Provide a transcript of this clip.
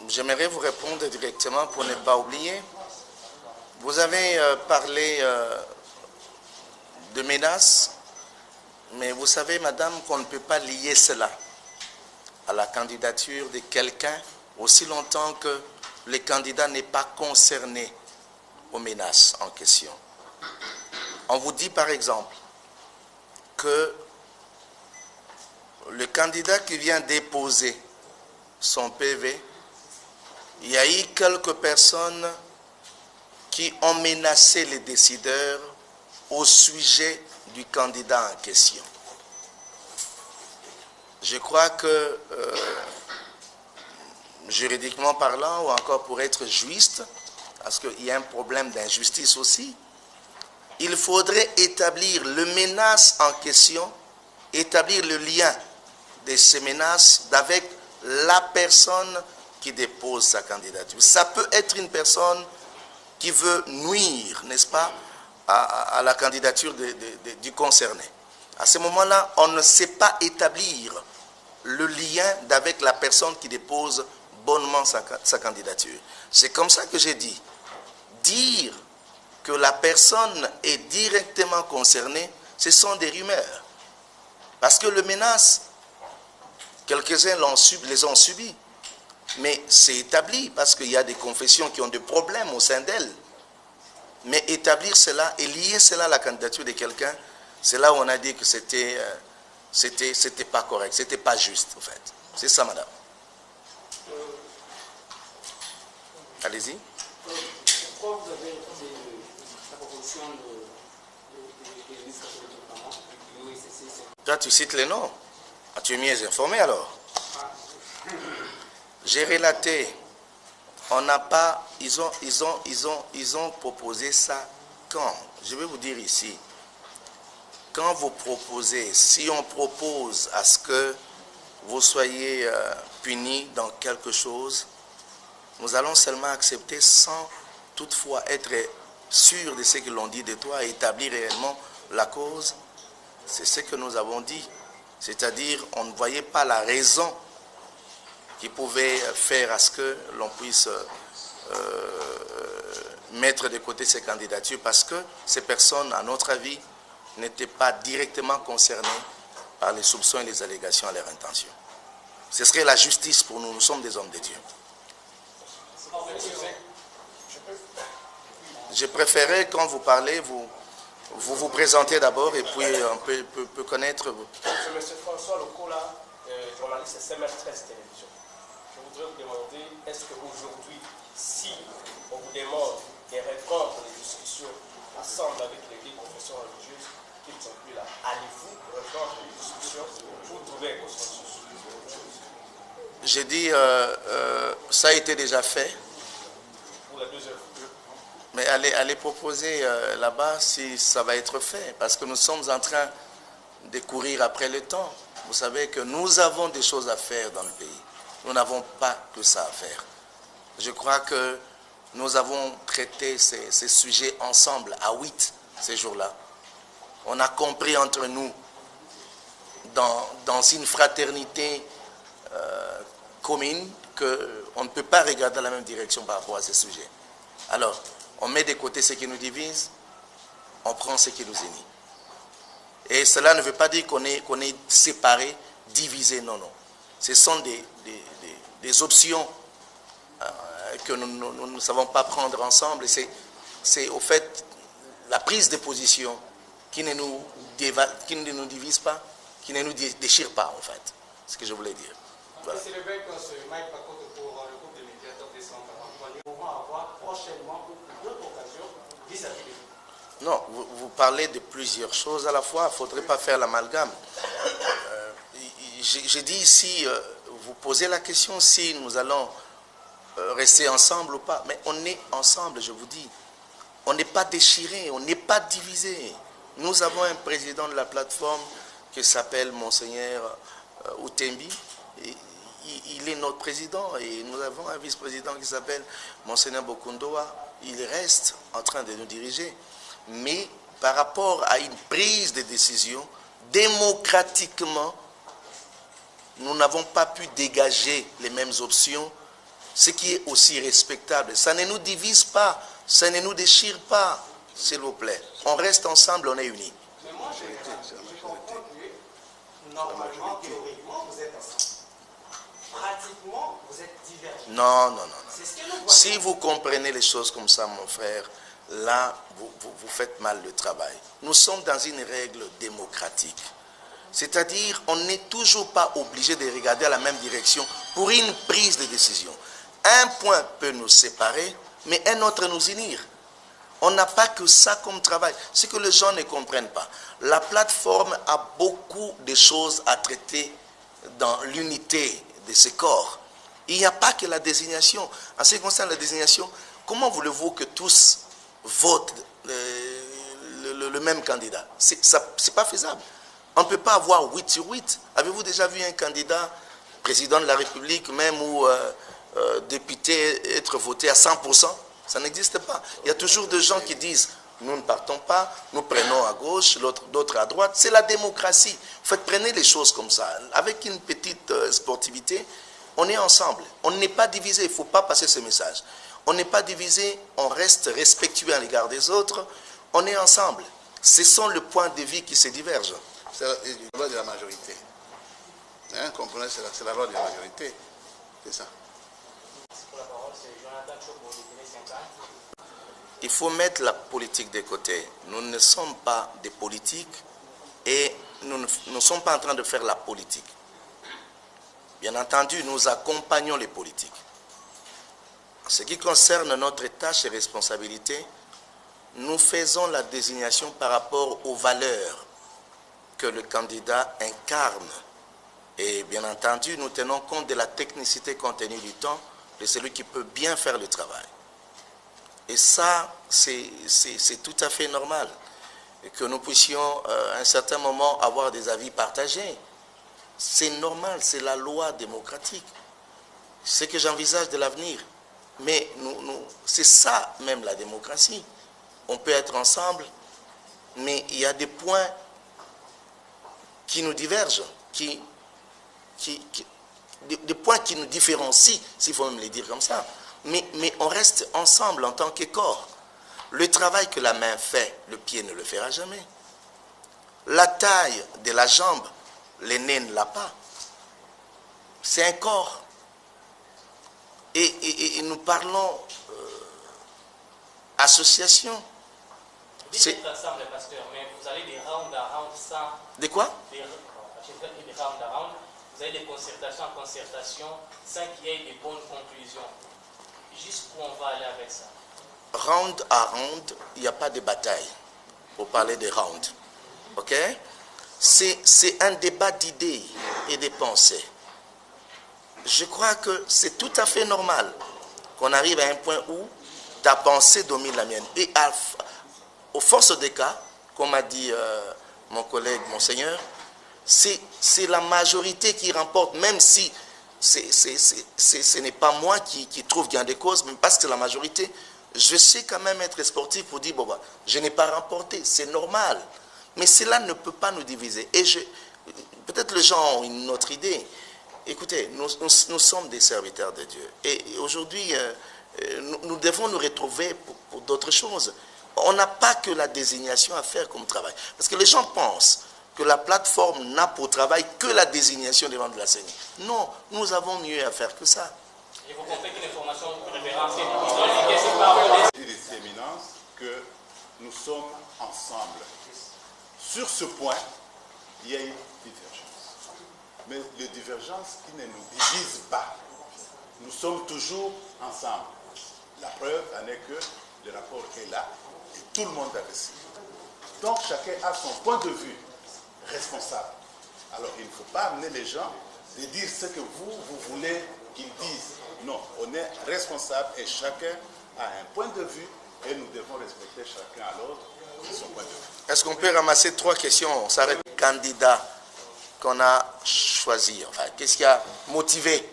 J'aimerais vous répondre directement pour ne pas oublier. Vous avez parlé de menaces, mais vous savez, madame, qu'on ne peut pas lier cela à la candidature de quelqu'un aussi longtemps que le candidat n'est pas concerné aux menaces en question. On vous dit par exemple que le candidat qui vient déposer son PV, il y a eu quelques personnes qui ont menacé les décideurs au sujet du candidat en question. Je crois que, juridiquement parlant, ou encore pour être juste, parce qu'il y a un problème d'injustice aussi, il faudrait établir le menace en question, établir le lien de ces menaces avec la personne qui dépose sa candidature. Ça peut être une personne qui veut nuire, n'est-ce pas, à la candidature du concerné. À ce moment-là, on ne sait pas établir le lien avec la personne qui dépose bonnement sa candidature. C'est comme ça que j'ai dit. Dire que la personne est directement concernée, ce sont des rumeurs. Parce que le menace, quelques-uns les ont subis. Mais c'est établi parce qu'il y a des confessions qui ont des problèmes au sein d'elles. Mais établir cela et lier cela à la candidature de quelqu'un, c'est là où on a dit que c'était pas correct, c'était pas juste en fait. C'est ça, madame. Allez-y. Pourquoi vous avez refusé la proposition de ministre de l'OICC? Toi, tu cites les noms. Ah, tu es mieux informé alors. J'ai relaté. On n'a pas. Ils ont proposé ça quand? Je vais vous dire ici. Quand vous proposez, si on propose à ce que vous soyez punis dans quelque chose, nous allons seulement accepter sans toutefois être sûr de ce que l'on dit de toi et établir réellement la cause. C'est ce que nous avons dit. C'est-à-dire, on ne voyait pas la raison qui pouvait faire à ce que l'on puisse mettre de côté ces candidatures parce que ces personnes, à notre avis, n'étaient pas directement concernées par les soupçons et les allégations à leur intention. Ce serait la justice pour nous, nous sommes des hommes de Dieu. Je préférais, quand vous parlez, vous présentez d'abord et puis on peut connaître. C'est M. François Lokola, journaliste SMR13 Télévision. Je voudrais vous demander, est-ce qu'aujourd'hui, si on vous demande de répondre les discussions ensemble avec les deux confessions religieuses qui ne sont plus là, allez-vous répondre les discussions pour trouver un consensus? J'ai dit, ça a été déjà fait. Pour la deuxième fois. Mais allez proposer là-bas si ça va être fait, parce que nous sommes en train de courir après le temps. Vous savez que nous avons des choses à faire dans le pays. Nous n'avons pas que ça à faire. Je crois que nous avons traité ces sujets ensemble à 8 ces jours-là. On a compris entre nous, dans une fraternité commune, qu'on ne peut pas regarder dans la même direction par rapport à ces sujets. Alors, on met de côté ce qui nous divise, on prend ce qui nous unit. Et cela ne veut pas dire qu'on est séparés, divisés, non, non. Ce sont des options que nous ne savons pas prendre ensemble. Et c'est au fait la prise de position qui ne nous divise pas, qui ne nous déchire pas, en fait. C'est ce que je voulais dire. Voilà. C'est le bec ce Mike Pacote pour le groupe de médiateurs des centres. Nous allons avoir prochainement d'autres occasions vis-à-vis de vous. Non, vous parlez de plusieurs choses à la fois. Il ne faudrait pas faire l'amalgame. J'ai dit ici, vous posez la question si nous allons rester ensemble ou pas. Mais on est ensemble, je vous dis. On n'est pas déchirés, on n'est pas divisés. Nous avons un président de la plateforme qui s'appelle Monseigneur Outembi. Il est notre président et nous avons un vice-président qui s'appelle Monseigneur Bokundoa. Il reste en train de nous diriger. Mais par rapport à une prise de décision, démocratiquement, nous n'avons pas pu dégager les mêmes options ce qui est aussi respectable. Ça ne nous divise pas, ça ne nous déchire pas, s'il vous plaît. On reste ensemble, on est unis. Mais moi, je comprends que normalement, théoriquement, vous êtes ensemble. Pratiquement, vous êtes divergents. Non, non, non, non. C'est ce que nous voyons. Si vous comprenez les choses comme ça, mon frère, là, vous faites mal le travail. Nous sommes dans une règle démocratique. C'est-à-dire, on n'est toujours pas obligé de regarder à la même direction pour une prise de décision. Un point peut nous séparer, mais un autre nous unir. On n'a pas que ça comme travail. Ce que les gens ne comprennent pas. La plateforme a beaucoup de choses à traiter dans l'unité de ce corps. Il n'y a pas que la désignation. En ce qui concerne la désignation, comment voulez-vous que tous votent le même candidat? C'est pas faisable. On ne peut pas avoir 8 sur 8. Avez-vous déjà vu un candidat, président de la République même, ou député être voté à 100%? Ça n'existe pas. Il y a toujours des gens qui disent, nous ne partons pas, nous prenons à gauche, d'autres à droite. C'est la démocratie. En fait, prenez les choses comme ça. Avec une petite sportivité, on est ensemble. On n'est pas divisé. Il ne faut pas passer ce message. On n'est pas divisé, on reste respectueux à l'égard des autres. On est ensemble. Ce sont les points de vue qui se divergent. C'est la loi de la majorité. Hein, comprenez, c'est la loi de la majorité. C'est ça. Il faut mettre la politique de côté. Nous ne sommes pas des politiques et nous ne sommes pas en train de faire la politique. Bien entendu, nous accompagnons les politiques. En ce qui concerne notre tâche et responsabilité, nous faisons la désignation par rapport aux valeurs que le candidat incarne. Et bien entendu, nous tenons compte de la technicité compte tenu du temps de celui qui peut bien faire le travail. Et ça, c'est tout à fait normal. Et que nous puissions, à un certain moment, avoir des avis partagés. C'est normal, c'est la loi démocratique. C'est ce que j'envisage de l'avenir. Mais c'est ça même la démocratie. On peut être ensemble, mais il y a des points qui nous divergent, des points qui nous différencient, s'il faut même les dire comme ça. Mais on reste ensemble en tant que corps. Le travail que la main fait, le pied ne le fera jamais. La taille de la jambe, le nez ne l'a pas. C'est un corps. Et nous parlons association. Vous êtes ensemble, pasteur, mais vous allez des rounds à round sans... De quoi? Des rounds à round. Vous avez des concertations en concertation sans qu'il y ait des bonnes conclusions. Jusqu'où on va aller avec ça? Round à round, il n'y a pas de bataille pour parler de round. Ok? C'est un débat d'idées et de pensées. Je crois que c'est tout à fait normal qu'on arrive à un point où ta pensée domine la mienne. Et aux forces des cas, comme a dit mon collègue, Monseigneur, c'est la majorité qui remporte, même si ce n'est pas moi qui trouve gain de cause, mais parce que c'est la majorité, je sais quand même être sportif pour dire, bon, bah, je n'ai pas remporté, c'est normal. Mais cela ne peut pas nous diviser. Et peut-être les gens ont une autre idée. Écoutez, nous sommes des serviteurs de Dieu. Et aujourd'hui, nous devons nous retrouver pour d'autres choses. On n'a pas que la désignation à faire comme travail. Parce que les gens pensent que la plateforme n'a pour travail que la désignation des membres de la CENI. Non, nous avons mieux à faire que ça. Et vous comprenez que l'information référencée des éminences que nous sommes ensemble. Sur ce point, il y a une divergence. Mais les divergences qui ne nous divisent pas. Nous sommes toujours ensemble. La preuve en est que le rapport est là et tout le monde a décidé. Donc chacun a son point de vue responsable. Alors il ne faut pas amener les gens de dire ce que vous voulez qu'ils disent. Non, on est responsable et chacun a un point de vue et nous devons respecter chacun à l'autre son point de vue. Est-ce qu'on peut ramasser 3 questions? On s'arrête. Candidat qu'on a choisi. Enfin, qu'est-ce qui a motivé